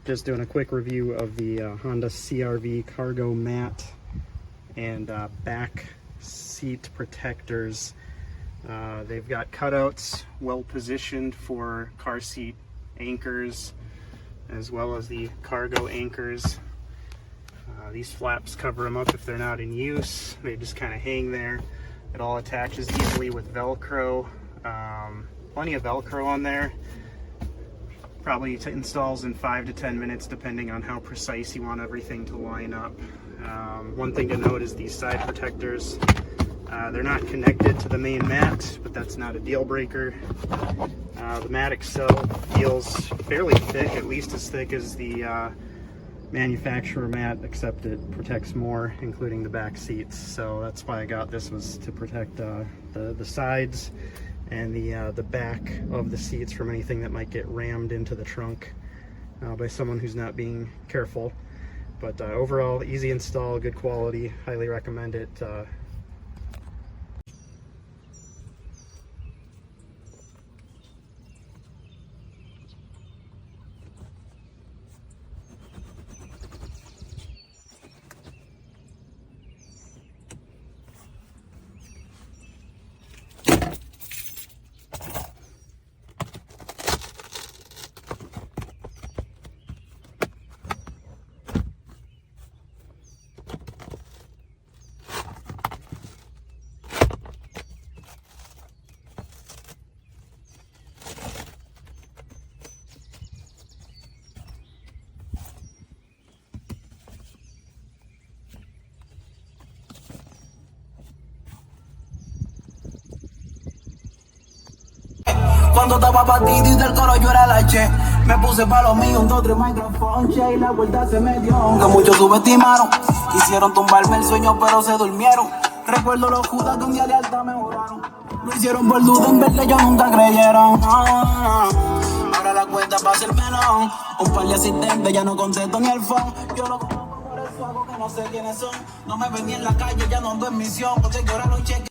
just doing a quick review of the Honda CRV cargo mat and back seat protectors. They've got cutouts well positioned for car seat anchors as well as the cargo anchors. These flaps cover them up if they're not in use. They just kind of hang there. It all attaches easily with Velcro. Plenty of Velcro on there. Probably installs in 5 to 10 minutes depending on how precise you want everything to line up. One thing to note is these side protectors. They're not connected to the main mat, but that's not a deal breaker. The mat itself feels fairly thick, at least as thick as the manufacturer mat, except it protects more, including the back seats. So that's why I got this, was to protect the sides and the back of the seats from anything that might get rammed into the trunk by someone who's not being careful. But overall, easy install, good quality, highly recommend it. Cuando estaba partido y del coro yo era la che. Me puse pa' lo mío, un 2, 3 micrófonos, che, y la vuelta se me dio. Que muchos subestimaron, quisieron tumbarme el sueño pero se durmieron. Recuerdo los judas que un día de alta me juraron. Lo hicieron por duda, en verde ellos nunca creyeron. Ahora la cuenta pa' ser melón. Un par de asistentes ya no contesto ni el phone. Yo lo conozco, por eso hago que no sé quiénes son. No me ven ni en la calle, ya no ando en misión. Porque lloraron cheque.